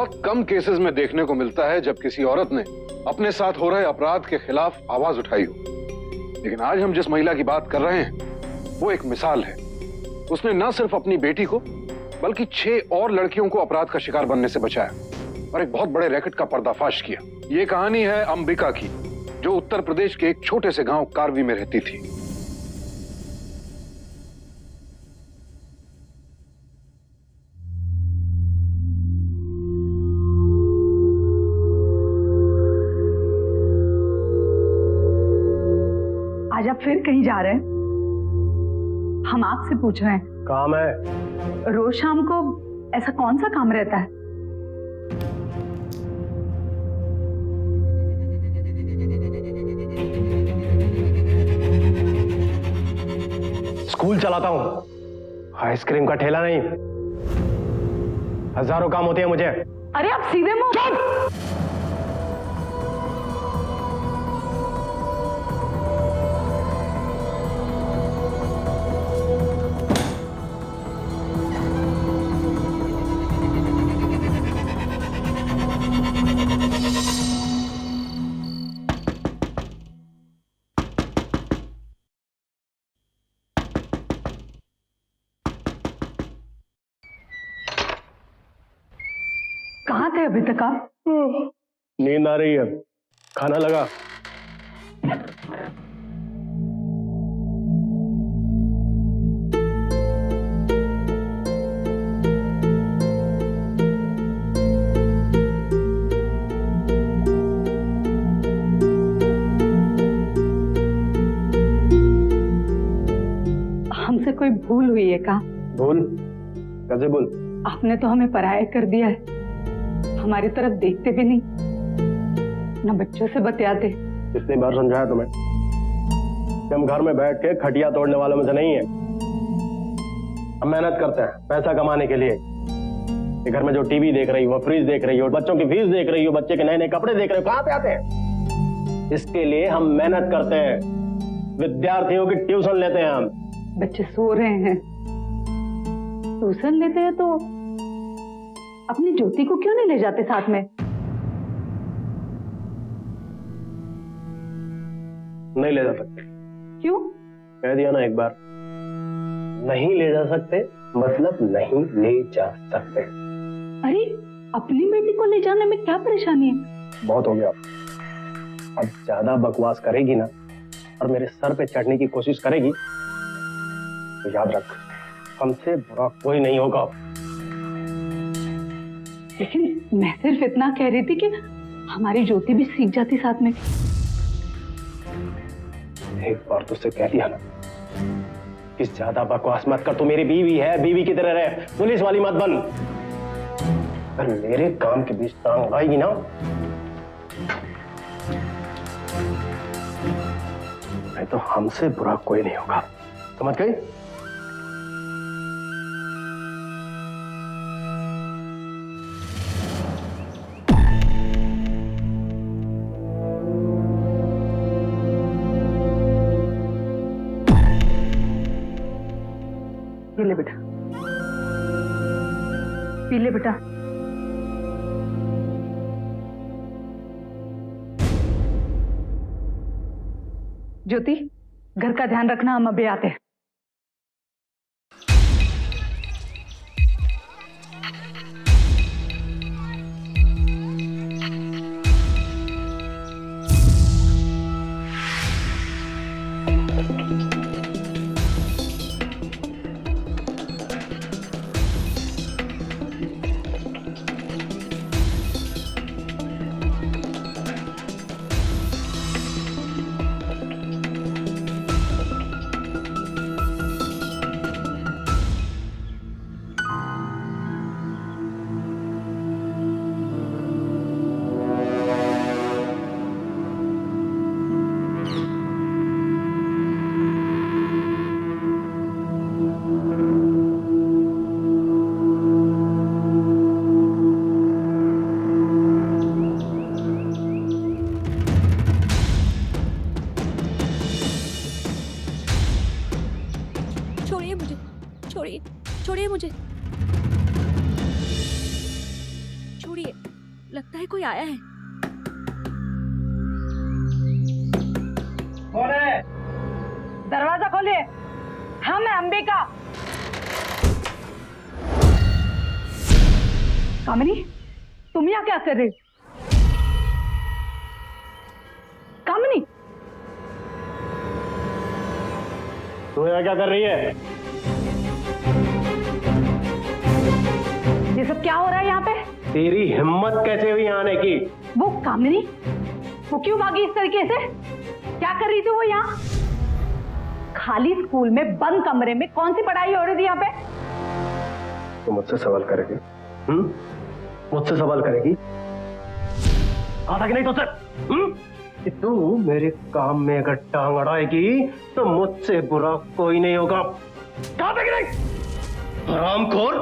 बहुत कम केसेस में देखने को मिलता है जब किसी औरत ने अपने साथ हो रहे अपराध के खिलाफ आवाज उठाई हो। लेकिन आज हम जिस महिला की बात कर रहे हैं वो एक मिसाल है। उसने न सिर्फ अपनी बेटी को बल्कि 6 और लड़कियों को अपराध का शिकार बनने से बचाया और एक बहुत बड़े रैकेट का पर्दाफाश किया। ये कहानी है अंबिका की, जो उत्तर प्रदेश के एक छोटे से गांव कारवी में रहती थी। आज आप फिर कहीं जा रहे हैं? हम आपसे पूछ रहे हैं। काम है। रोज शाम को ऐसा कौन सा काम रहता है? स्कूल चलाता हूँ, आइसक्रीम का ठेला नहीं। हजारों काम होते हैं मुझे। अरे आप सीधे मुंह। चुप! कहाँ थे अभी तक आप? नींद आ रही है, खाना लगा। हमसे कोई भूल हुई है क्या? भूल? कैसे भूल? आपने तो हमें पराया कर दिया है। हमारी तरफ देखते भी नहीं, न बच्चों से बतियाते। कितनी बार समझाया तुम्हें कि हम घर में बैठ के खटिया तोड़ने वालों में से नहीं है। हम मेहनत करते हैं पैसा कमाने के लिए। ये घर में जो टीवी देख रही हो, फ्रिज देख रही हो, बच्चों की फीस देख रही हो, बच्चे के नए नए कपड़े देख रहे हो, कहाँ से आते हैं? इसके लिए हम मेहनत करते हैं। विद्यार्थियों की ट्यूशन लेते हैं हम। बच्चे सो रहे हैं, ट्यूशन लेते हैं तो अपनी ज्योति को क्यों नहीं ले जाते साथ में? नहीं ले जा सकते। क्यों? कह दिया ना एक बार, नहीं ले जा सकते मतलब नहीं ले जा सकते। अरे अपनी बेटी को ले जाने में क्या परेशानी है? बहुत हो गया। अब ज्यादा बकवास करेगी ना और मेरे सर पे चढ़ने की कोशिश करेगी तो याद रख, हमसे बुरा कोई नहीं होगा। लेकिन मैं सिर्फ इतना कह रही थी कि हमारी ज्योति भी सीख जाती साथ में। एक बार तो उसे कह दिया ना कि ज्यादा बकवास मत कर। तू मेरी बीवी है, बीवी की तरह रहे, पुलिस वाली मत बन। अगर मेरे काम के बीच टांग आएगी ना नहीं तो हमसे बुरा कोई नहीं होगा। समझ गई? पी ले बेटा, पी ले बेटा। ज्योति, घर का ध्यान रखना, हम अभी आते हैं। छोड़िए मुझे, छोड़िए मुझे, छोड़िए। लगता है कोई आया है। कौन है? दरवाजा खोलिए। हाँ, मैं अंबिका। कामिनी, तुम यहाँ क्या कर रही हो? कामिनी, तू यहाँ क्या कर रही है? ये सब क्या हो रहा है यहाँ पे? तेरी हिम्मत कैसे हुई यहाँ आने की? वो कामिनी, वो क्यों भागी इस तरीके से? क्या कर रही थी वो यहाँ? खाली स्कूल में बंद कमरे में कौन सी पढ़ाई हो रही थी यहाँ पे? तू मुझसे सवाल करेगी? मुझसे सवाल करेगी? कहा था कि नहीं तुझसे? कि तू मेरे काम में अगर टांग अड़ाएगी तो मुझसे बुरा कोई नहीं होगा। कहा था कि नहीं? हरामखोर,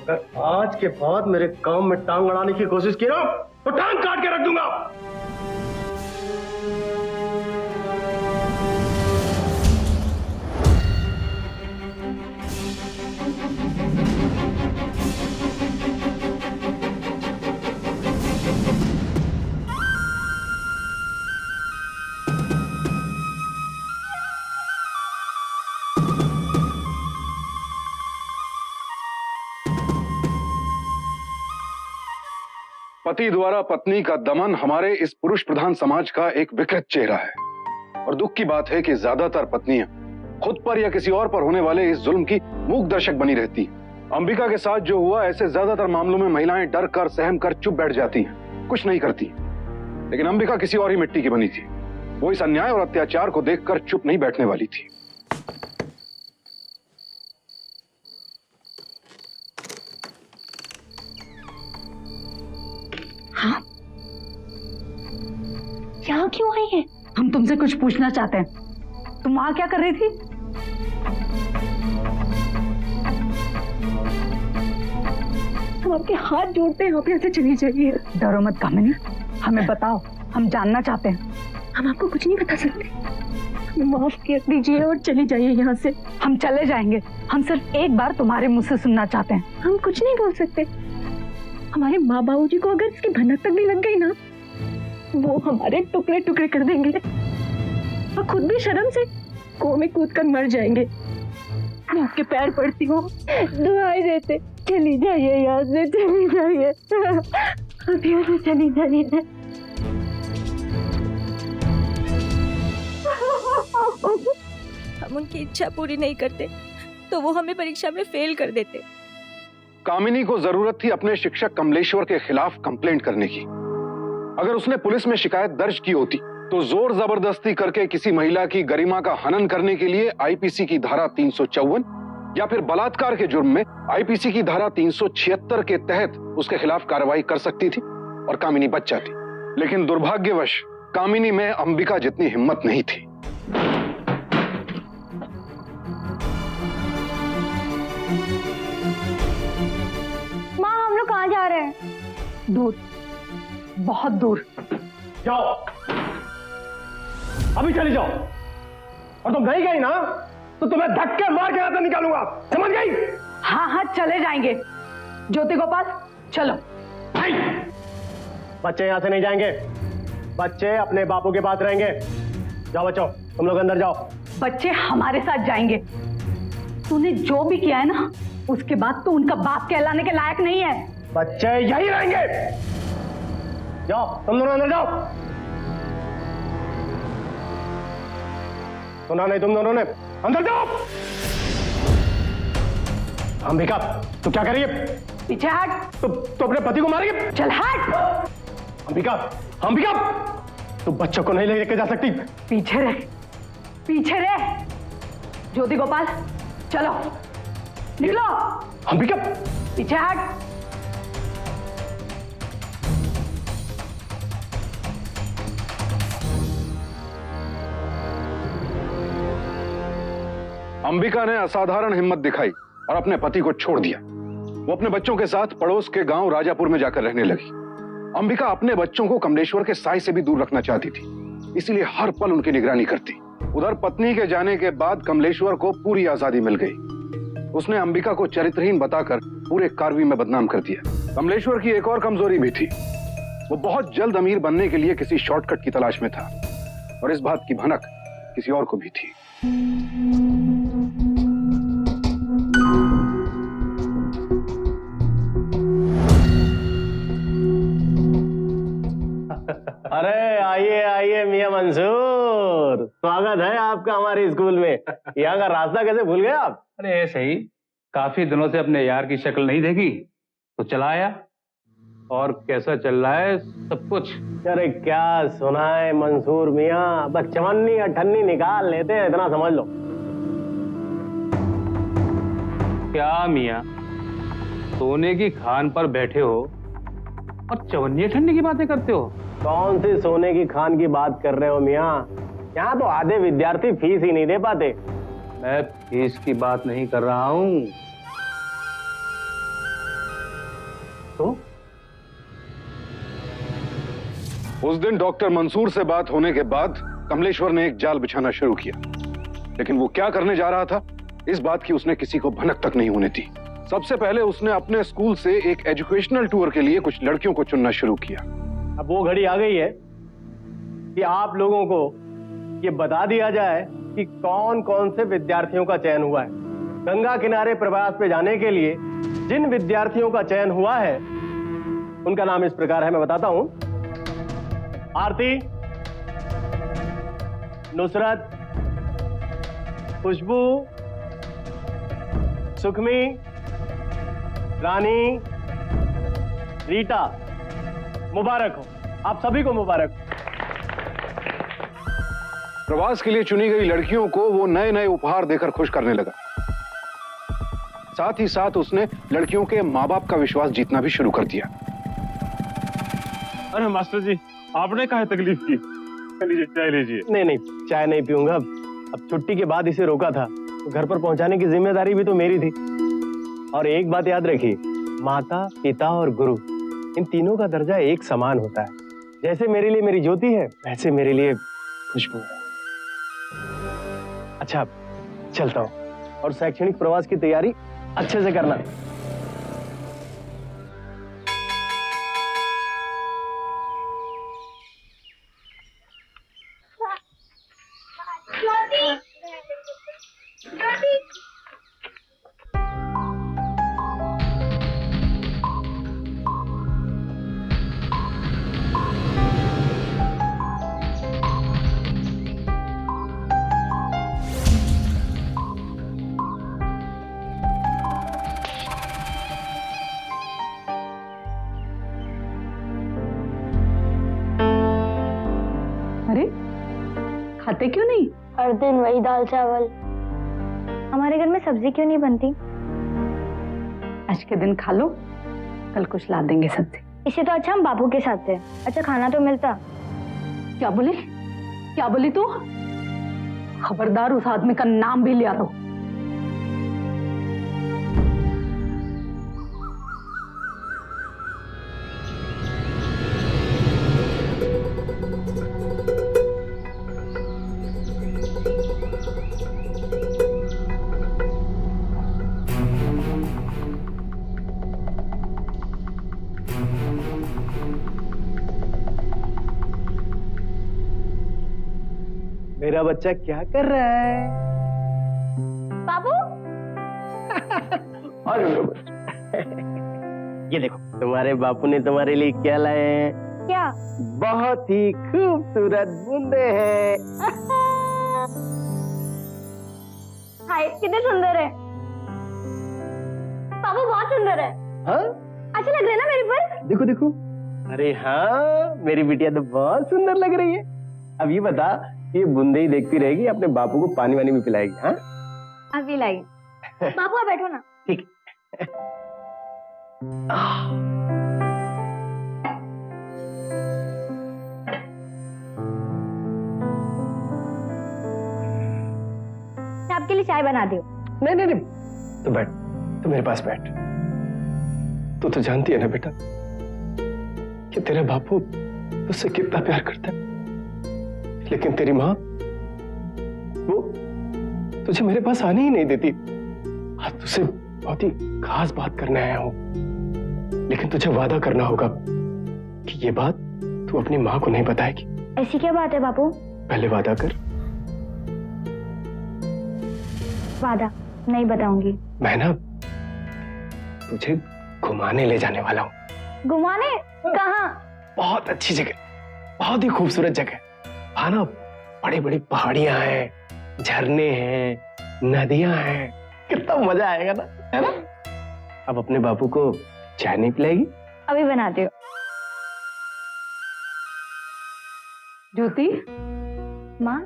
अगर आज के बाद मेरे काम में टांग अड़ाने की कोशिश की ना तो टांग काट के रख दूंगा। पति द्वारा पत्नी का दमन हमारे इस पुरुष प्रधान समाज का एक विकृत चेहरा है और दुख की बात है कि ज्यादातर पत्नियां खुद पर या किसी और पर होने वाले इस जुल्म की मूक दर्शक बनी रहती हैं। अंबिका के साथ जो हुआ, ऐसे ज्यादातर मामलों में महिलाएं डर कर सहम कर चुप बैठ जाती हैं, कुछ नहीं करती। लेकिन अंबिका किसी और ही मिट्टी की बनी थी। वो इस अन्याय और अत्याचार को देखकर चुप नहीं बैठने वाली थी। हाँ, यहाँ क्यों आई है? हम तुमसे कुछ पूछना चाहते हैं। तुम वहां क्या कर रही थी? हम आपके हाथ जोड़ते हैं, आप यहाँ से चली जाइए। डरो मत कामिनी, हमें बताओ, हम जानना चाहते हैं। हम आपको कुछ नहीं बता सकते, हमें माफ कर दीजिए और चली जाइए यहाँ से। हम चले जाएंगे, हम सिर्फ एक बार तुम्हारे मुंह से सुनना चाहते हैं। हम कुछ नहीं बोल सकते। हमारे माँ बाबू जी को अगर इसकी भनक तक भी लग गई ना, वो हमारे टुकड़े टुकड़े कर देंगे और खुद भी शर्म से कुएं में कूद कर मर जाएंगे। मैं आपके पैर पड़ती हूँ, दुआएं देते, चली जाइए यहाँ से, चली जाइए, अब यहाँ से चली जाइए। हम उनकी इच्छा पूरी नहीं करते तो वो हमें परीक्षा में फेल कर देते। कामिनी को जरूरत थी अपने शिक्षक कमलेश्वर के खिलाफ कंप्लेंट करने की। अगर उसने पुलिस में शिकायत दर्ज की होती तो जोर जबरदस्ती करके किसी महिला की गरिमा का हनन करने के लिए आईपीसी की धारा 354 या फिर बलात्कार के जुर्म में आईपीसी की धारा 376 के तहत उसके खिलाफ कार्रवाई कर सकती थी और कामिनी बच जाती। लेकिन दुर्भाग्यवश कामिनी में अंबिका जितनी हिम्मत नहीं थी। माँ, हम लोग कहाँ जा रहे हैं? दूर, बहुत दूर। जाओ, अभी चली जाओ। और तुम नहीं गई ना तो तुम्हें धक्के मार के यहाँ से निकालूंगा, समझ गई? हाँ हाँ, चले जाएंगे। ज्योति गोपाल, चलो। बच्चे यहाँ से नहीं जाएंगे, बच्चे अपने बापू के पास रहेंगे। जाओ बच्चों, तुम लोग अंदर जाओ। बच्चे हमारे साथ जाएंगे। तूने जो भी किया है ना, उसके बाद तू उनका बाप कहलाने के लायक नहीं है। बच्चे यही रहेंगे। जाओ, तुम दोनों अंदर जाओ। सुना नहीं तुम दोनों ने? अंदर जाओ। अंबिका, तू क्या कर रही है? पीछे हट। तो अपने पति को मारेगी? चल हट। अंबिका, अंबिका, तू बच्चों को नहीं लेके जा सकती। पीछे रह, पीछे रह। ज्योति गोपाल, चलो, निकलो। अंबिका, पीछे हट। अंबिका ने असाधारण हिम्मत दिखाई और अपने पति को छोड़ दिया। वो अपने बच्चों के साथ पड़ोस के गांव राजापुर में जाकर रहने लगी। अंबिका अपने बच्चों को कमलेश्वर के साय से भी दूर रखना चाहती थी, इसीलिए हर पल उनकी निगरानी करती। उधर पत्नी के जाने के बाद कमलेश्वर को पूरी आजादी मिल गई। उसने अंबिका को चरित्रहीन बताकर पूरे कारवी में बदनाम कर दिया। कमलेश्वर की एक और कमजोरी भी थी, वो बहुत जल्द अमीर बनने के लिए किसी शॉर्टकट की तलाश में था और इस बात की भनक किसी और को भी थी। अरे आइए आइए मियां मंसूर, स्वागत है आपका हमारे स्कूल में। यहाँ का रास्ता कैसे भूल गए आप? अरे ऐसे ही, काफी दिनों से अपने यार की शक्ल नहीं देखी तो चला आया। और कैसा चल रहा है सब कुछ? अरे क्या सुनाए मंसूर मियां, बस चवन्नी अठन्नी निकाल लेते हैं, इतना समझ लो। क्या मियाँ, सोने की खान पर बैठे हो और चवन्नी ठंडी की बातें करते हो? कौन सी सोने की खान की बात कर रहे हो मियां? यहाँ तो आधे विद्यार्थी फीस ही नहीं दे पाते। मैं फीस की बात नहीं कर रहा हूँ। तो उस दिन डॉक्टर मंसूर से बात होने के बाद कमलेश्वर ने एक जाल बिछाना शुरू किया, लेकिन वो क्या करने जा रहा था इस बात की उसने किसी को भनक तक नहीं होने दी। सबसे पहले उसने अपने स्कूल से एक एजुकेशनल टूर के लिए कुछ लड़कियों को चुनना शुरू किया। अब वो घड़ी आ गई है कि आप लोगों को ये बता दिया जाए कि कौन कौन से विद्यार्थियों का चयन हुआ है। गंगा किनारे प्रवास पे जाने के लिए जिन विद्यार्थियों का चयन हुआ है उनका नाम इस प्रकार है, मैं बताता हूं। आरती, नुसरत, खुशबू, सुखमी, रानी, रीटा। मुबारक हो, आप सभी को मुबारक। प्रवास के लिए चुनी गई लड़कियों को वो नए नए उपहार देकर खुश करने लगा। साथ ही साथ उसने लड़कियों के माँ बाप का विश्वास जीतना भी शुरू कर दिया। अरे मास्टर जी, आपने काहे तकलीफ की? लीजिए चाय लीजिए। नहीं नहीं, चाय नहीं पीऊंगा। अब छुट्टी के बाद इसे रोका था तो घर पर पहुंचाने की जिम्मेदारी भी तो मेरी थी। और एक बात याद रखिए, माता, पिता और गुरु, इन तीनों का दर्जा एक समान होता है। जैसे मेरे लिए मेरी ज्योति है, वैसे मेरे लिए खुशबू है। अच्छा, चलता हूं और शैक्षणिक प्रवास की तैयारी अच्छे से करना। अरे खाते क्यों नहीं? हर दिन वही दाल चावल। हमारे घर में सब्जी क्यों नहीं बनती? आज के दिन खा लो, कल कुछ ला देंगे सब्जी। इसे तो अच्छा हम बापू के साथ थे, अच्छा खाना तो मिलता। क्या बोली? क्या बोली तू? खबरदार उस आदमी का नाम भी लिया लो। मेरा बच्चा क्या कर रहा है? बाबू और ये देखो, तुम्हारे बापू ने तुम्हारे लिए क्या लाए हैं? क्या? बहुत ही खूबसूरत बूंदे हैं। हाय, कितने सुंदर है। बाबू बहुत सुंदर है। हाँ? अच्छा लग रहा है ना मेरे पर? देखो देखो, अरे हाँ, मेरी बिटिया तो बहुत सुंदर लग रही है। अब ये बता, ये बूंदे ही देखती रहेगी, अपने बापू को पानी वानी भी पिलाएगी? हाँ, अभी लाई। बाबू आप बैठो ना। ठीक। मैं आपके लिए चाय बना दी हूँ। नहीं नहीं नहीं, तो बैठ, तो मेरे पास बैठ। तू तो जानती है ना बेटा कि तेरा बापू तुझसे कितना प्यार करता है, लेकिन तेरी माँ वो तुझे मेरे पास आने ही नहीं देती। आज तुझसे बहुत ही खास बात करने आया हूं, लेकिन तुझे वादा करना होगा कि ये बात तू अपनी माँ को नहीं बताएगी। ऐसी क्या बात है बापू? पहले वादा कर। वादा नहीं बताऊंगी। मैं ना तुझे घुमाने ले जाने वाला हूँ। घुमाने? कहाँ? बहुत अच्छी जगह, बहुत ही खूबसूरत जगह। वहाँ ना बड़ी बड़ी पहाड़ियां हैं, झरने हैं, नदियां हैं। कितना मजा आएगा ना, है ना? अब अपने बापू को चाय नहीं पिलाएगी? अभी बनाती हूँ। ज्योति, माँ,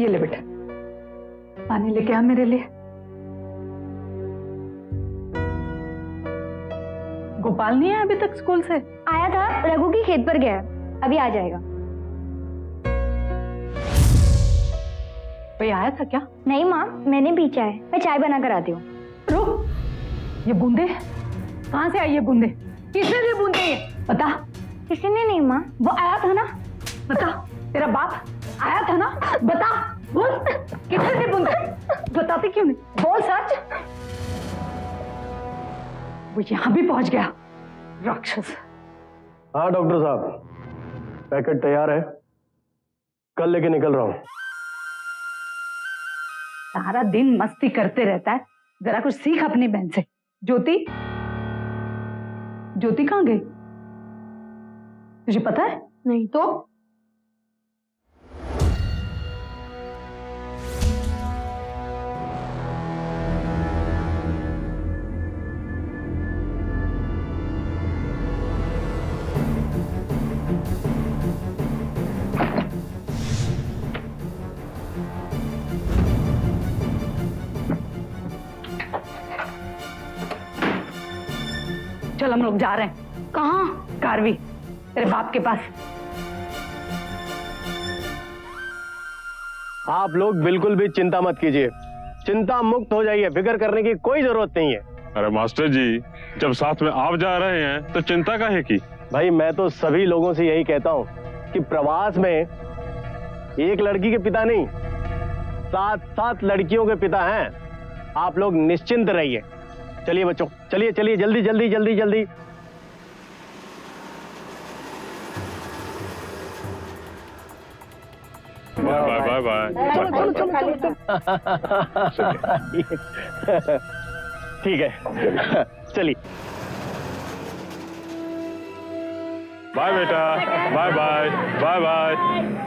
ये ले बेटा, पानी लेके आ मेरे लिए। गोपाल नहीं आया अभी तक स्कूल से? आया था, रघु की खेत पर गया, अभी आ जाएगा। कोई आया था क्या? नहीं माँ, मैंने पीछा है, मैं चाय बना कर आती हूँ। रुक, ये बूंदे कहाँ से आई? ये बूंदे किसने दी? बूंदे ये बता। किसी ने नहीं माँ, वो आया था ना। बता, तेरा बाप आया था ना? बता, बोल, किसने दी बूंदे? बताती क्यों नहीं? बोल सच। वो यहाँ भी पहुंच गया, राक्षस। हाँ डॉक्टर साहब, पैकेट तैयार है, कल लेके निकल रहा हूँ। सारा दिन मस्ती करते रहता है, जरा कुछ सीख अपनी बहन से। ज्योति, ज्योति कहाँ गई? तुझे पता है? नहीं तो चल हम लोग जा रहे हैं। कहाँ? कारवी, तेरे बाप के पास। आप लोग बिल्कुल भी चिंता मत कीजिए, चिंता मुक्त हो जाइए, फिक्र करने की कोई जरूरत नहीं है। अरे मास्टर जी, जब साथ में आप जा रहे हैं तो चिंता काहे की? भाई मैं तो सभी लोगों से यही कहता हूँ कि प्रवास में एक लड़की के पिता नहीं, 7 लड़कियों के पिता हैं। आप लोग निश्चिंत रहिए। चलिए बच्चों, चलिए चलिए, जल्दी जल्दी जल्दी जल्दी। Bye bye bye. ठीक है, चलिए। बाय बेटा, बाय बाय बाय बाय।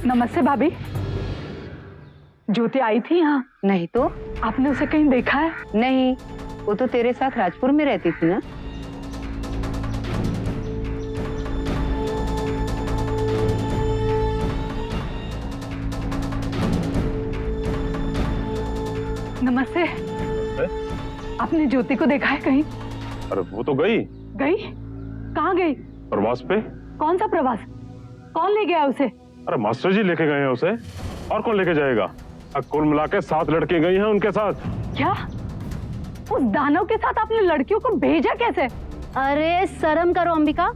नमस्ते भाभी। ज्योति आई थी यहाँ? नहीं तो। आपने उसे कहीं देखा है? नहीं, वो तो तेरे साथ राजपुर में रहती थी ना। नमस्ते। आपने ज्योति को देखा है कहीं? अरे वो तो गई। गई? कहाँ गई? प्रवास पे। कौन सा प्रवास? कौन ले गया उसे? अरे मास्टर जी लेके गए हैं उसे, और कौन लेके जाएगा? कुल मिला के 7 लड़के गई हैं उनके साथ। क्या? उस दानव के साथ आपने लड़कियों को भेजा कैसे? अरे शर्म करो अंबिका,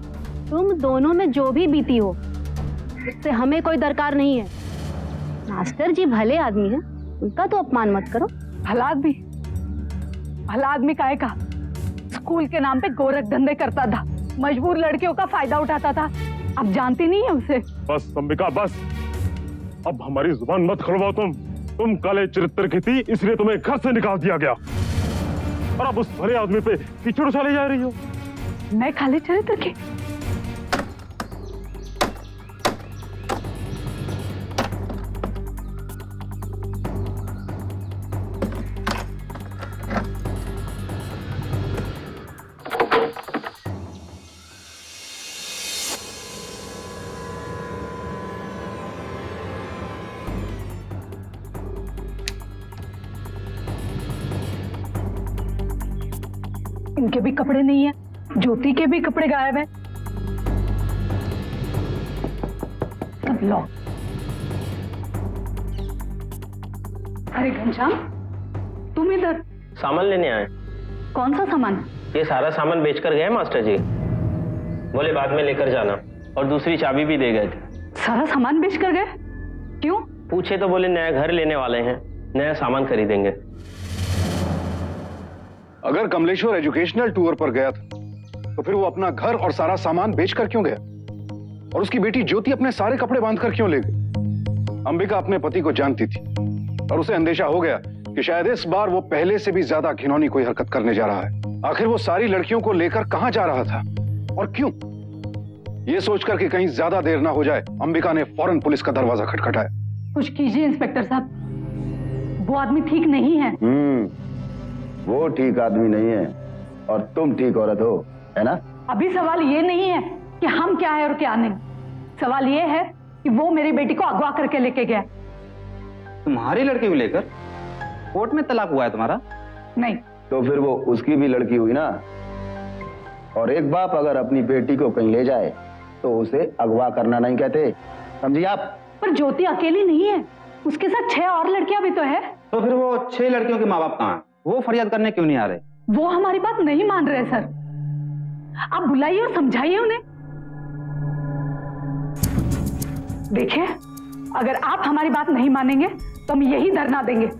तुम दोनों में जो भी बीती हो उससे हमें कोई दरकार नहीं है। मास्टर जी भले आदमी हैं, उनका तो अपमान मत करो। भला आदमी? भला आदमी काहे का? स्कूल के नाम पे गोरख धंधे करता था, मजबूर लड़कियों का फायदा उठाता था। अब जानती नहीं है उसे? बस अंबिका बस, अब हमारी जुबान मत खड़वाओ। तुम काले चरित्र की थी, इसलिए तुम्हें घर से निकाल दिया गया, और अब उस भले आदमी पे कीचड़ उछाले जा रही हो। मैं काले चरित्र की? इनके भी कपड़े नहीं है, ज्योति के भी कपड़े गायब है। अब लो। अरे घनश्याम, तुम इधर? सामान लेने आए। कौन सा सामान? ये सारा सामान बेचकर गए मास्टर जी, बोले बाद में लेकर जाना, और दूसरी चाबी भी दे गए थे। सारा सामान बेच कर गए? क्यों? पूछे तो बोले नया घर लेने वाले हैं, नया सामान खरीदेंगे। अगर कमलेश्वर एजुकेशनल टूर पर गया था तो फिर वो अपना घर और सारा सामान बेचकर क्यों गया? और उसकी बेटी ज्योति अपने सारे कपड़े बांधकर क्यों ले गई? अंबिका अपने पति को जानती थी और उसे अंदेशा हो गया कि शायद इस बार वो पहले से भी ज्यादा घिनौनी कोई हरकत करने जा रहा है। आखिर वो सारी लड़कियों को लेकर कहां जा रहा था और क्यों? ये सोचकर कि कहीं ज्यादा देर ना हो जाए, अंबिका ने फौरन पुलिस का दरवाजा खटखटाया। कुछ कीजिए इंस्पेक्टर साहब, वो आदमी ठीक नहीं है। वो ठीक आदमी नहीं है और तुम ठीक औरत हो, है ना? अभी सवाल ये नहीं है कि हम क्या है और क्या नहीं, सवाल ये है कि वो मेरी बेटी को अगवा करके लेके गया। तुम्हारी लड़की को लेकर? कोर्ट में तलाक हुआ है तुम्हारा? नहीं। तो फिर वो उसकी भी लड़की हुई ना। और एक बाप अगर अपनी बेटी को कहीं ले जाए तो उसे अगवा करना नहीं कहते, समझिए आप? पर ज्योति अकेली नहीं है, उसके साथ 6 और लड़कियां भी तो है। तो फिर वो 6 लड़कियों के माँ बाप कहाँ हैं? वो फरियाद करने क्यों नहीं आ रहे? वो हमारी बात नहीं मान रहे सर, आप बुलाइए और समझाइए उन्हें। देखिए, अगर आप हमारी बात नहीं मानेंगे तो हम यही धरना देंगे।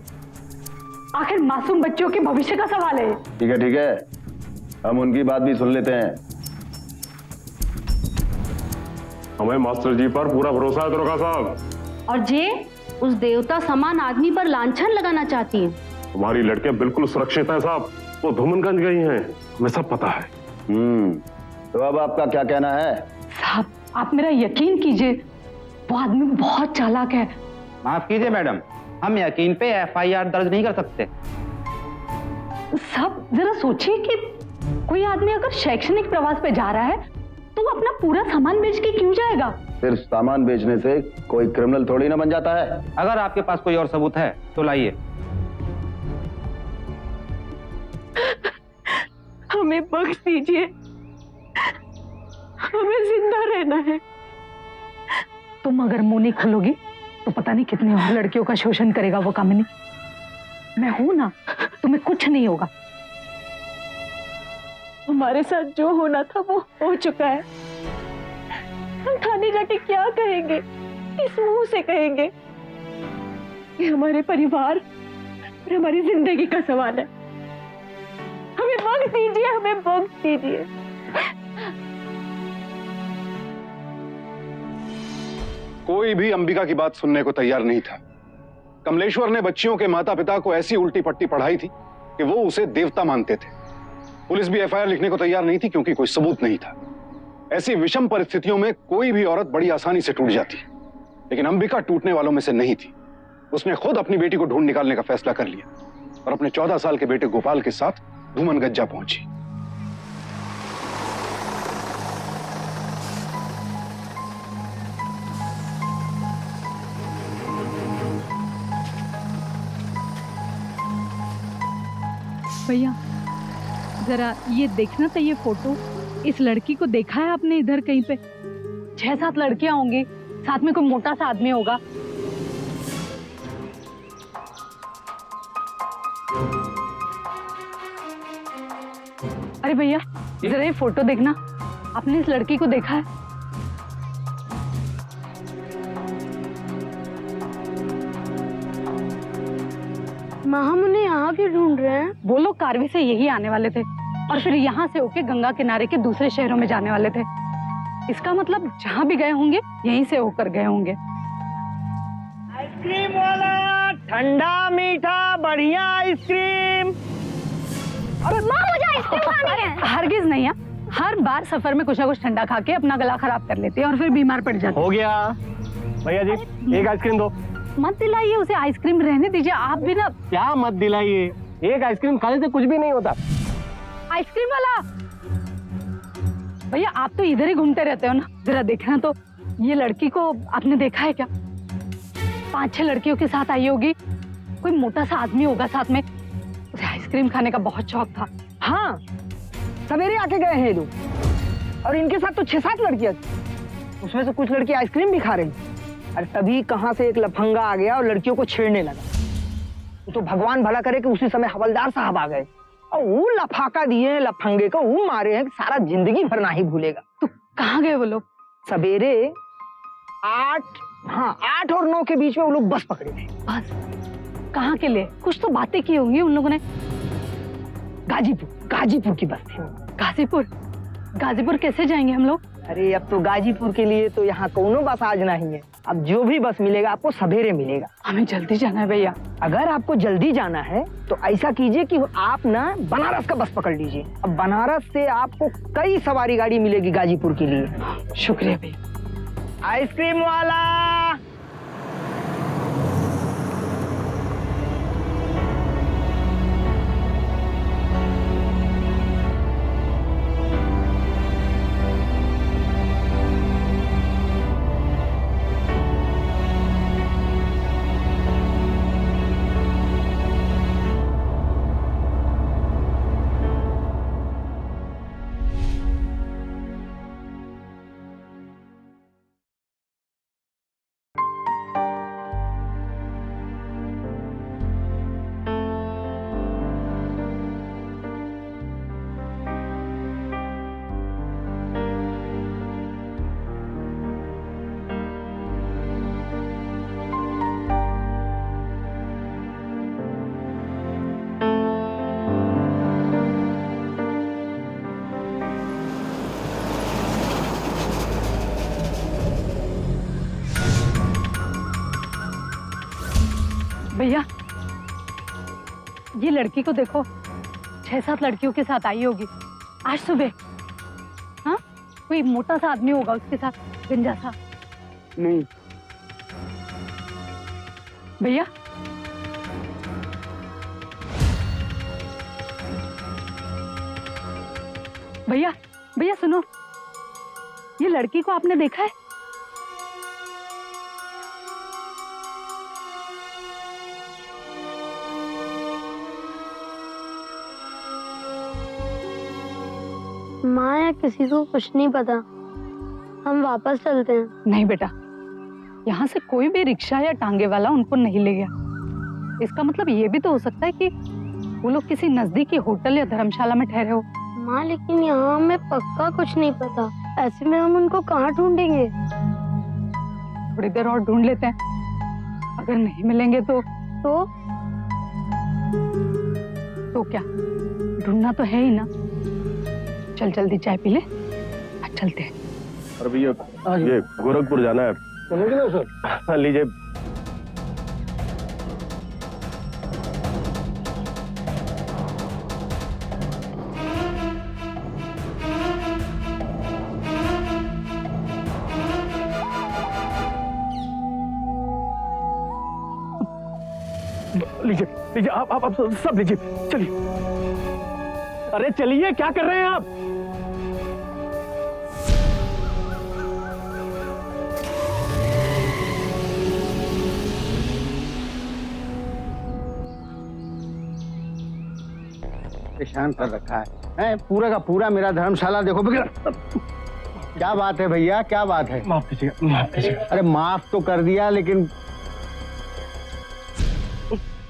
आखिर मासूम बच्चों के भविष्य का सवाल है। ठीक है, हम उनकी बात भी सुन लेते हैं। हमें मास्टर जी पर पूरा भरोसा है दरोगा साहब। और जे उस देवता समान आदमी पर लांछन लगाना चाहती है। हमारी लड़कियां बिल्कुल सुरक्षित हैं साहब, वो धूमनगंज गई हैं, हमें सब पता है। तो अब आपका क्या कहना है? साहब, आप मेरा यकीन कीजिए, वो आदमी बहुत चालाक है। माफ कीजिए मैडम, हम यकीन पे FIR दर्ज नहीं कर सकते। साहब, जरा सोचिए कि कोई आदमी अगर शैक्षणिक प्रवास पे जा रहा है तो वो अपना पूरा सामान बेच के क्यों जाएगा? सिर्फ सामान बेचने से कोई क्रिमिनल थोड़ी ना बन जाता है। अगर आपके पास कोई और सबूत है तो लाइए। हमें बख्श दीजिए, हमें जिंदा रहना है। तुम अगर मुंह नहीं खोलोगी तो पता नहीं कितनी और लड़कियों का शोषण करेगा वो कामिनी। मैं हूं ना, तुम्हें कुछ नहीं होगा। हमारे साथ जो होना था वो हो चुका है। हम थाने जाके क्या कहेंगे, किस मुंह से कहेंगे? ये हमारे परिवार और हमारी जिंदगी का सवाल है। हमें बख्श दीजिए, हमें बख्श दीजिए। कोई भी अंबिका की बात सुनने को तैयार नहीं था। कमलेश्वर ने बच्चियों के माता पिता को ऐसी उल्टी पट्टी पढ़ाई थी कि वो उसे देवता मानते थे। पुलिस भी FIR लिखने को तैयार नहीं थी क्योंकि कोई सबूत नहीं था। ऐसी विषम परिस्थितियों में कोई भी औरत बड़ी आसानी से टूट जाती, लेकिन अंबिका टूटने वालों में से नहीं थी। उसने खुद अपनी बेटी को ढूंढ निकालने का फैसला कर लिया और अपने 14 साल के बेटे गोपाल के साथ धूमनगंज जा पहुंची। भैया, जरा ये देखना था, ये फोटो। इस लड़की को देखा है आपने इधर कहीं पे? 6-7 लड़कियां होंगी, साथ में कोई मोटा सा आदमी होगा। अरे भैया, जरा ये फोटो देखना, आपने इस लड़की को देखा है? माँ, हम उन्हें यहाँ क्यों ढूंढ रहे हैं? वो लोग कारवी से यही आने वाले थे और फिर यहाँ से होके गंगा किनारे के दूसरे शहरों में जाने वाले थे। इसका मतलब जहाँ भी गए होंगे यहीं से होकर गए होंगे। आइसक्रीम वाला, ठंडा मीठा बढ़िया आइसक्रीम। और माँ, मुझे आइसक्रीम खानी है। हरगिज नहीं है, हर बार सफर में कुछ ना कुछ ठंडा खा के अपना गला खराब कर लेते हैं और फिर बीमार पड़ जाते हैं। हो गया भैया जी, एक आइसक्रीम दो। मत दिलाइए उसे आइसक्रीम, रहने दीजिए आप भी ना। क्या मत दिलाइए, एक आइसक्रीम खाने से कुछ भी नहीं होता। आइसक्रीम वाला भैया, आप तो इधर ही घूमते रहते हो ना, जरा देखना तो, ये लड़की को आपने देखा है क्या? 5-6 लड़कियों के साथ आई होगी, कोई मोटा सा आदमी होगा साथ में। उसे आइसक्रीम खाने का बहुत शौक था। हाँ, सवेरे आके गए हैं ये लोग और इनके साथ तो 6-7 लड़कियां थी। उसमें से कुछ लड़की आइसक्रीम भी खा रही। अरे तभी कहां से एक लफंगा आ गया और लड़कियों को छेड़ने लगा। तो भगवान भला करे कि उसी समय हवलदार साहब आ गए और वो लफाका दिए लफंगे को, वो मारे हैं कि सारा जिंदगी भर ना ही भूलेगा। तो कहाँ गए वो लोग? सवेरे 8 और 9 के बीच में वो लोग बस पकड़े थे। बस कहाँ के लिए? कुछ तो बातें की होंगी उन लोगों ने। गाजीपुर की बस थी। गाजीपुर? गाजीपुर कैसे जाएंगे हम लोग? अरे अब तो गाजीपुर के लिए तो यहाँ कोनो बस आज नहीं है। अब जो भी बस मिलेगा आपको सवेरे मिलेगा। हमें जल्दी जाना है भैया। अगर आपको जल्दी जाना है तो ऐसा कीजिए कि आप ना बनारस का बस पकड़ लीजिए। अब बनारस से आपको कई सवारी गाड़ी मिलेगी गाजीपुर के लिए। शुक्रिया भैया। आइसक्रीम वाला, भैया ये लड़की को देखो, 6-7 लड़कियों के साथ आई होगी आज सुबह। हाँ, कोई मोटा सा आदमी होगा उसके साथ, गंजा सा। नहीं भैया भैया भैया सुनो, ये लड़की को आपने देखा है? माँ या किसी को कुछ नहीं पता, हम वापस चलते हैं। नहीं बेटा, यहाँ से कोई भी रिक्शा या टांगे वाला उनको नहीं ले गया। इसका मतलब ये भी तो हो सकता है कि वो लोग किसी नजदीकी होटल या धर्मशाला में ठहरे हो। माँ लेकिन यहाँ हमें पक्का कुछ नहीं पता, ऐसे में हम उनको कहाँ ढूंढेंगे? थोड़ी देर और ढूंढ लेते हैं, अगर नहीं मिलेंगे तो क्या, ढूंढना तो है ही ना। चल जल्दी चाय पी ले, आज चलते हैं। अरे भैया ये गोरखपुर जाना है। चलोगे ना सर? लीजिए। लीजिए लीजिए, आप सब लीजिए, चलिए। अरे चलिए, क्या कर रहे हैं आप? परेशान कर रखा है पूरा का पूरा मेरा धर्मशाला देखो बिगड़। क्या बात है भैया, क्या बात है? माफ कीजिएगा, माफ कीजिएगा। अरे माफ तो कर दिया, लेकिन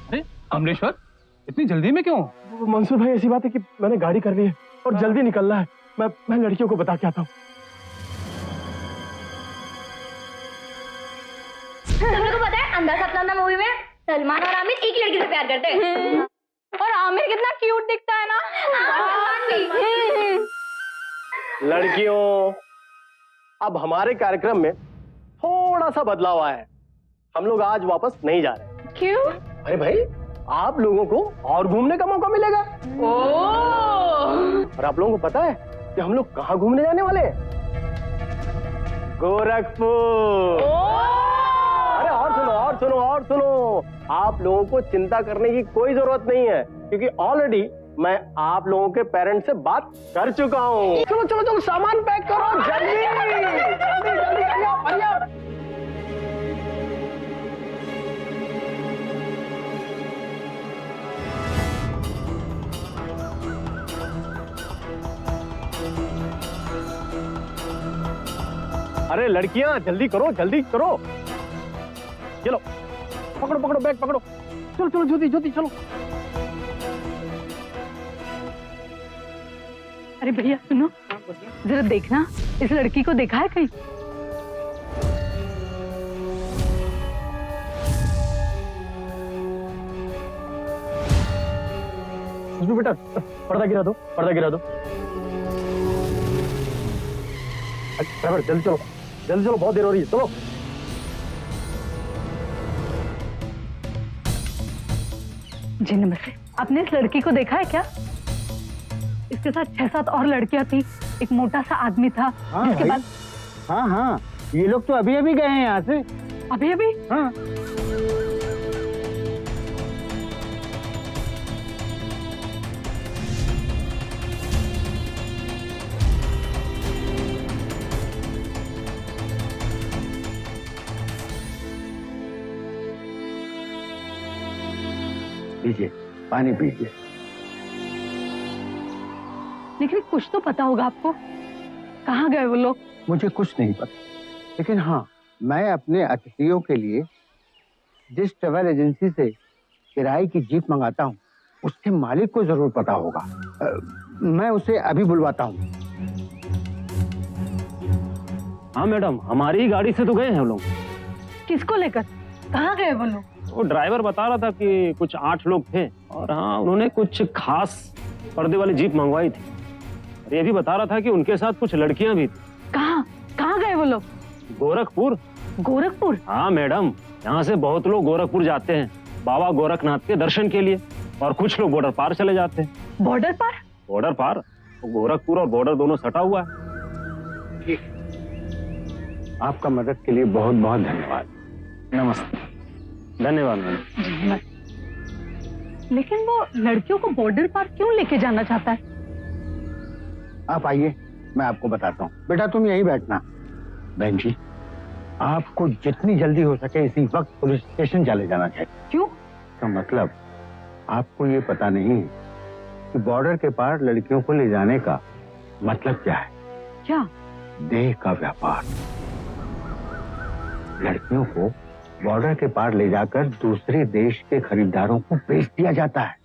अरे अमरेश्वर, इतनी जल्दी में क्यों? मंसूर भाई, ऐसी बात है कि मैंने गाड़ी कर ली है और जल्दी निकलना है। मैं लड़कियों को बता के आता हूँ। तुमने को पता है अंधा सपना मूवी में सलमान और आमिर एक लड़की से प्यार करते हैं और आमिर कितना क्यूट दिखता है ना। लड़कियों, अब हमारे कार्यक्रम में थोड़ा सा बदलाव आया है। हम लोग आज वापस नहीं जा रहे। क्यों? अरे भाई, आप लोगों को और घूमने का मौका मिलेगा। और आप लोगों को पता है कि हम लोग कहाँ घूमने जाने वाले हैं? गोरखपुर। अरे और सुनो, आप लोगों को चिंता करने की कोई जरूरत नहीं है, क्योंकि ऑलरेडी मैं आप लोगों के पेरेंट्स से बात कर चुका हूँ। चलो सामान पैक करो, जल्दी हरी अप। अरे लड़कियां जल्दी करो चलो पकड़ो पकड़ो बैग पकड़ो, चलो चलो जल्दी जल्दी चलो। अरे भैया सुनो, जरा देखना इस लड़की को देखा है कहीं? बेटा पर्दा गिरा दो। ड्राइवर जल्दी चलो बहुत देर हो रही है, चलो। जी नमस्ते, आपने इस लड़की को देखा है क्या? इसके साथ 6-7 और लड़कियां थी, एक मोटा सा आदमी था। हाँ, जिसके बाद हाँ ये लोग तो अभी अभी गए हैं यहाँ से। अभी हाँ पीजिए, पानी पीजिए। लेकिन कुछ तो पता होगा आपको, कहाँ गए वो लोग? मुझे कुछ नहीं पता, लेकिन हाँ, मैं अपने अतिथियों के लिए जिस ट्रैवल एजेंसी से किराए की जीप मंगाता हूँ, उसके मालिक को जरूर पता होगा। मैं उसे अभी बुलवाता हूँ। हाँ मैडम, हमारी ही गाड़ी से तो गए हैं वो लोग। किसको लेकर? कहाँ गए वो लोग? वो ड्राइवर बता रहा था कि कुछ 8 लोग थे, और हाँ उन्होंने कुछ खास पर्दे वाली जीप मंगवाई थी। और ये भी बता रहा था कि उनके साथ कुछ लड़कियां भी थी। कहाँ गए वो लोग? गोरखपुर? हाँ मैडम, यहाँ से बहुत लोग गोरखपुर जाते हैं बाबा गोरखनाथ के दर्शन के लिए, और कुछ लोग बॉर्डर पार चले जाते हैं। बॉर्डर पार? बॉर्डर पार, गोरखपुर और बॉर्डर दोनों सटा हुआ है। आपका मदद के लिए बहुत बहुत धन्यवाद। नमस्ते। धन्यवाद मैडम। लेकिन वो लड़कियों को बॉर्डर पार क्यों लेके जाना चाहता है? आप आइए, मैं आपको बताता हूँ। बेटा तुम यहीं बैठना। बहन जी, आपको जितनी जल्दी हो सके इसी वक्त पुलिस स्टेशन चले जाना चाहिए। क्यों? तो मतलब आपको ये पता नहीं कि बॉर्डर के पार लड़कियों को ले जाने का मतलब क्या है? क्या? देह का व्यापार। लड़कियों को बॉर्डर के पार ले जाकर दूसरे देश के खरीदारों को बेच दिया जाता है।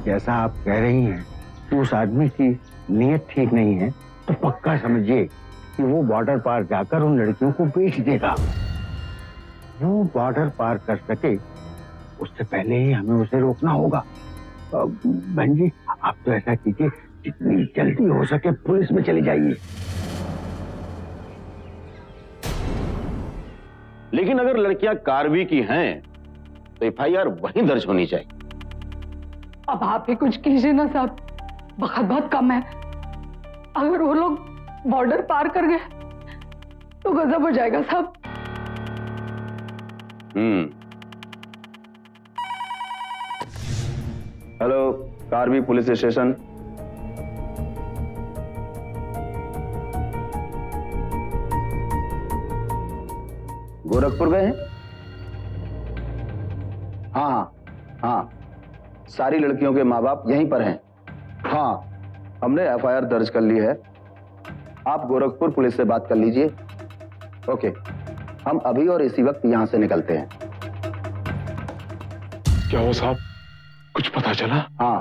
जैसा आप कह रही हैं कि उस आदमी की नीयत ठीक नहीं है, तो पक्का समझिए कि वो बॉर्डर पार जाकर उन लड़कियों को बेच देगा। वो बॉर्डर पार कर सके उससे पहले ही हमें उसे रोकना होगा। बहन जी, आप तो ऐसा कीजिए, जितनी जल्दी हो सके पुलिस में चली जाइए। लेकिन अगर लड़कियां कार्रवाई की हैं, तो एफआईआर वहीं दर्ज होनी चाहिए। अब आप ही कुछ कीजिए ना साहब, वक्त बहुत कम है। अगर वो लोग बॉर्डर पार कर गए तो गजब हो जाएगा साहब। हेलो, कार्रवाई पुलिस स्टेशन। गोरखपुर गए हैं? हाँ, सारी लड़कियों के माँ बाप यहीं पर हैं। हाँ, हमने एफआईआर दर्ज कर ली है। आप गोरखपुर पुलिस से बात कर लीजिए। ओके, हम अभी और इसी वक्त यहां से निकलते हैं। क्या हो साहब, कुछ पता चला? हाँ,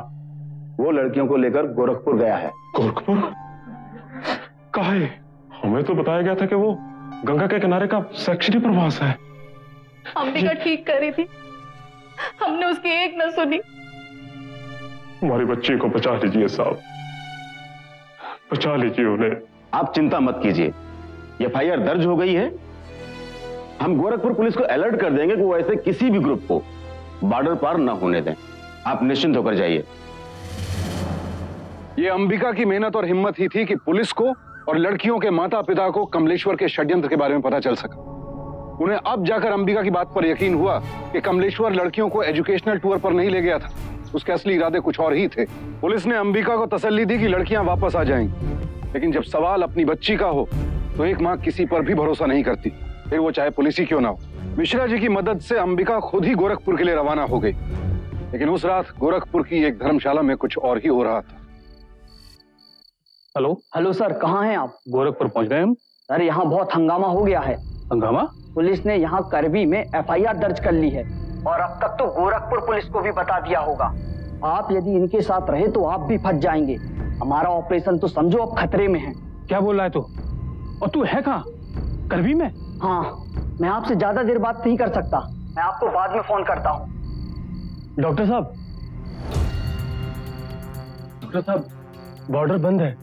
वो लड़कियों को लेकर गोरखपुर गया है। गोरखपुर? कहाँ है? हमें तो बताया गया था कि वो गंगा के किनारे का शैक्षणिक प्रवास है। अंबिका ठीक कर रही थी, हमने उसकी एक न सुनी। हमारी बच्ची को बचा लीजिए साहब, बचा लीजिए उन्हें। आप चिंता मत कीजिए, एफआईआर दर्ज हो गई है। हम गोरखपुर पुलिस को अलर्ट कर देंगे कि वो ऐसे किसी भी ग्रुप को बॉर्डर पार न होने दें। आप निश्चिंत होकर जाइए। ये अंबिका की मेहनत और हिम्मत ही थी कि पुलिस को और लड़कियों के माता पिता को कमलेश्वर के षड्यंत्र के बारे में पता चल सका। उन्हें अब जाकर अंबिका की बात पर यकीन हुआ कि कमलेश्वर लड़कियों को एजुकेशनल टूर पर नहीं ले गया था, उसके असली इरादे कुछ और ही थे। पुलिस ने अंबिका को तसल्ली दी कि लड़कियां वापस आ जाएंगी, लेकिन जब सवाल अपनी बच्ची का हो तो एक मां किसी पर भी भरोसा नहीं करती, फिर वो चाहे पुलिस ही क्यों ना हो। मिश्रा जी की मदद से अंबिका खुद ही गोरखपुर के लिए रवाना हो गई, लेकिन उस रात गोरखपुर की एक धर्मशाला में कुछ और ही हो रहा था। हेलो सर, कहाँ हैं आप? गोरखपुर पहुंच गए हम। सर यहाँ बहुत हंगामा हो गया है। हंगामा? पुलिस ने यहाँ करबी में एफआईआर दर्ज कर ली है और अब तक तो गोरखपुर पुलिस को भी बता दिया होगा। आप यदि इनके साथ रहे तो आप भी फंस जाएंगे। हमारा ऑपरेशन तो समझो अब खतरे में है। क्या बोल रहा है तू? और तू है कहाँ? करबी में? हाँ, मैं आपसे ज्यादा देर बात नहीं कर सकता। मैं आपको बाद में फोन करता हूँ। डॉक्टर साहब, बॉर्डर बंद है।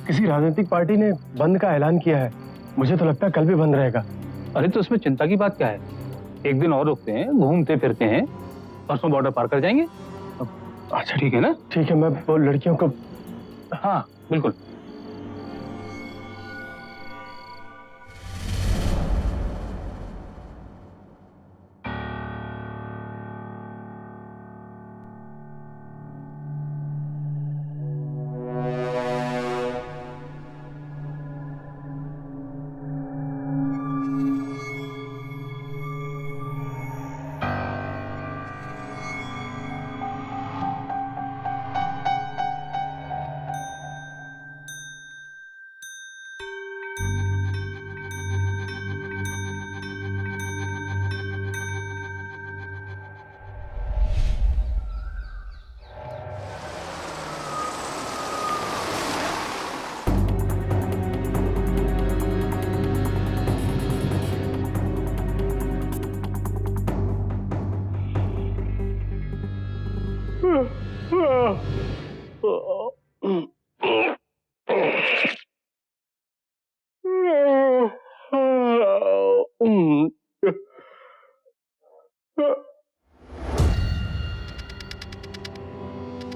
किसी राजनीतिक पार्टी ने बंद का ऐलान किया है। मुझे तो लगता है कल भी बंद रहेगा। अरे तो उसमें चिंता की बात क्या है? एक दिन और रुकते हैं, घूमते फिरते हैं, परसों बॉर्डर पार कर जाएंगे। अच्छा ठीक है ना? ठीक है, मैं वो लड़कियों को। हाँ बिल्कुल।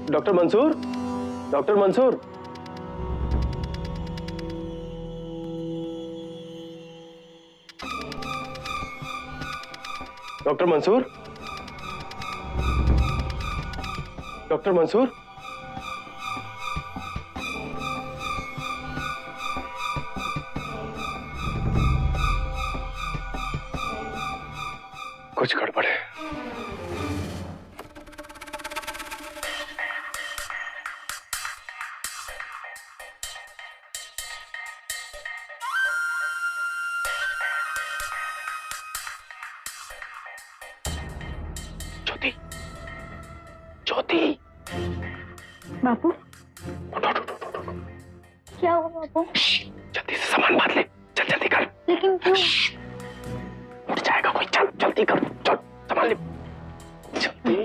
Doctor Mansoor, doctor Mansoor, doctor Mansoor, doctor Mansoor, कुछ गड़बड़ है। ज्योति, ज्योति, बापू, क्या हुआ बाबू? जल्दी से सामान बांध ले। चल जल्दी कर। लेकिन क्यों? उठ जाएगा कोई। चल जल्दी कर, चल सामान ले जल्दी।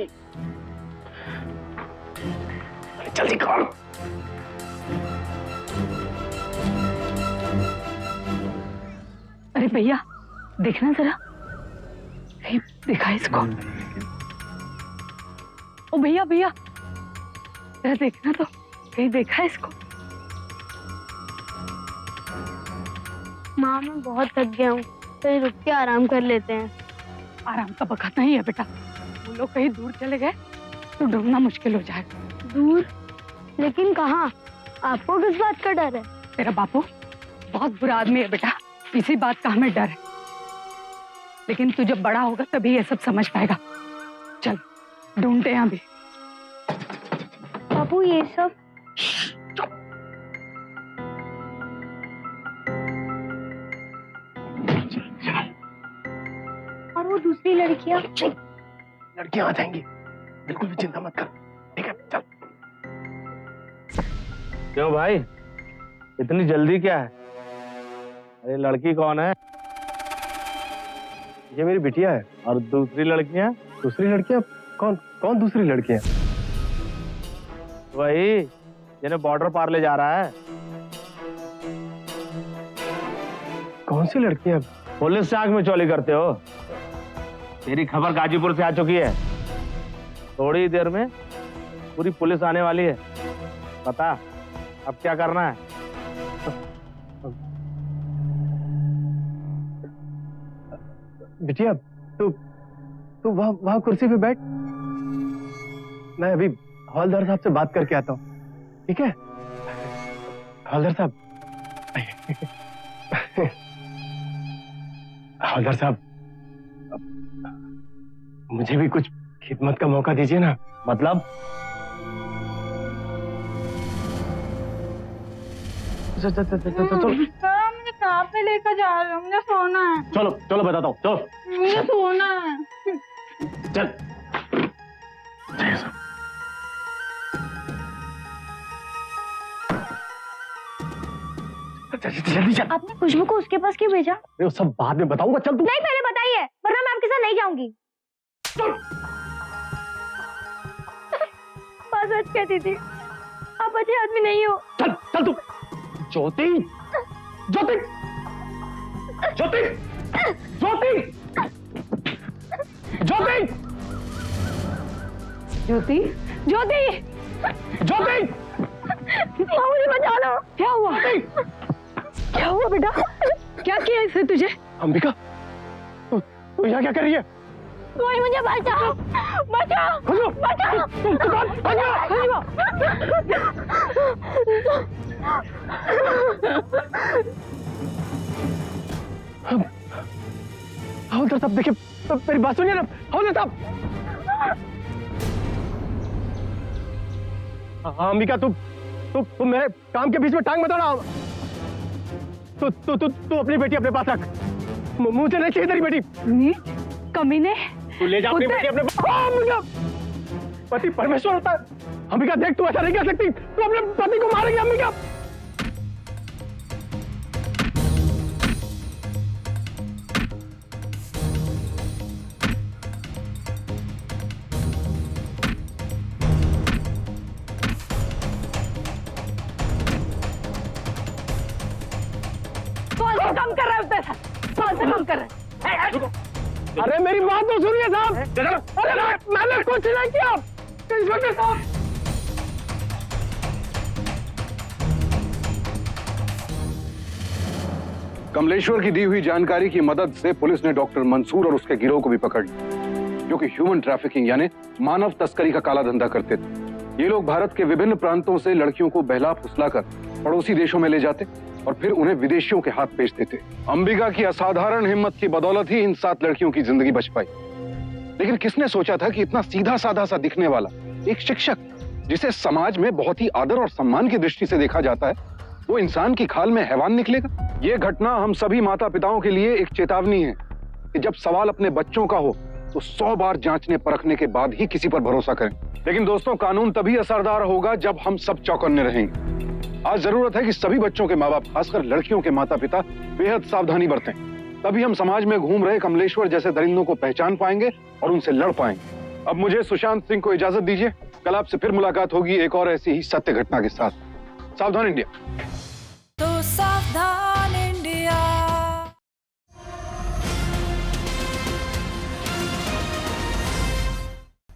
अरे जल्दी कर। अरे भैया देखना जरा, कहीं देखा इसको? ओ भैया भैया जरा देखना तो, कहीं देखा इसको? माँ मैं बहुत थक गया हूँ, कहीं रुक के आराम कर लेते हैं। आराम का वक्त नहीं है बेटा। वो लोग कहीं दूर चले गए तो ढूंढना मुश्किल हो जाएगा। दूर? लेकिन कहाँ? आपको किस बात का डर है? तेरा बापू बहुत बुरा आदमी है बेटा, इसी बात का हमें डर है। लेकिन तू जब बड़ा होगा तभी ये सब समझ पाएगा। चल ढूंढते हैं अभी। बाबू ये सब और वो दूसरी लड़कियां? लड़कियां आ जाएंगी, बिल्कुल भी चिंता मत कर। ठीक है चल। क्यों भाई, इतनी जल्दी क्या है? अरे लड़की कौन है? ये मेरी बिटिया है। और दूसरी लड़कियां? दूसरी लड़कियां? कौन कौन दूसरी लड़कियां? वही जिन्हें बॉर्डर पार ले जा रहा है। कौन सी लड़कियां? पुलिस से आंख में चोली करते हो? तेरी खबर गाजीपुर से आ चुकी है। थोड़ी देर में पूरी पुलिस आने वाली है। बता अब क्या करना है? बिटिया तू तू वहां कुर्सी पे बैठ। मैं अभी हवलदार साहब से बात करके आता हूँ। ठीक है हवलदार साहब? हवलदार साहब मुझे भी कुछ खिदमत का मौका दीजिए ना। मतलब? मुझे कहाँ पे लेकर जा रहे हो? मुझे सोना है। चलो चलो बताता हूँ, चलो मुझे सोना है। चल। जल्दी चल। आपने खुशबू को उसके पास क्यों भेजा? अरे वो सब बाद में बताऊंगा, चल तू। नहीं, पहले बताइए, वरना मैं आपके साथ नहीं जाऊंगी। बस सच कहती थी, आप अच्छे आदमी नहीं हो। चल चल तू। ज्योति, ज्योति, ज्योति, ज्योति, ज्योति, ज्योति, ज्योति, ज्योति, मुझे बचा लो। क्या हुआ? क्या हुआ बेटा? क्या किया इसने तुझे? अंबिका, तू यहाँ क्या कर रही है? कोई मुझे बचाओ, बचाओ, खुशबू, बचाओ। हवलदार साहब देखिए, मेरी बात सुनिए ना हवलदार साहब। अंबिका, तू मेरे काम के बीच में टांग मत अड़ा। तू अपनी बेटी अपने पास रख। मुझे नहीं चाहिए तेरी बेटी। कमीने, तू ले जा अपनी बेटी अपने पास। पति परमेश्वर होता है। अंबिका देख, तू ऐसा नहीं कर सकती। तू अपने पति को मारेगी अंबिका। कम कर रहा है पैसा, कम कर रहा है। अरे मेरी बात तो सुनिए साहब। अरे मैंने कुछ नहीं किया इंस्पेक्टर साहब। कमलेश्वर की दी हुई जानकारी की मदद से पुलिस ने डॉक्टर मंसूर और उसके गिरोह को भी पकड़ लिया, जो कि ह्यूमन ट्रैफिकिंग यानी मानव तस्करी का काला धंधा करते थे। ये लोग भारत के विभिन्न प्रांतों से लड़कियों को बहला फुसलाकर पड़ोसी देशों में ले जाते और फिर उन्हें विदेशियों के हाथ बेच देते। अंबिका की असाधारण हिम्मत की बदौलत ही इन 7 लड़कियों की जिंदगी बच पाई। लेकिन किसने सोचा था कि इतना सीधा साधा सा दिखने वाला एक शिक्षक, जिसे समाज में बहुत ही आदर और सम्मान की दृष्टि से देखा जाता है, वो इंसान की खाल में हैवान निकलेगा। ये घटना हम सभी माता पिताओं के लिए एक चेतावनी है कि जब सवाल अपने बच्चों का हो तो 100 बार जांचने परखने के बाद ही किसी पर भरोसा करें। लेकिन दोस्तों, कानून तभी असरदार होगा जब हम सब चौकन्ने रहेंगे। आज जरूरत है कि सभी बच्चों के माँ बाप, खासकर लड़कियों के माता पिता, बेहद सावधानी बरतें। तभी हम समाज में घूम रहे कमलेश्वर जैसे दरिंदों को पहचान पाएंगे और उनसे लड़ पाएंगे। अब मुझे सुशांत सिंह को इजाजत दीजिए। कल आपसे फिर मुलाकात होगी एक और ऐसी ही सत्य घटना के साथ। सावधान इंडिया।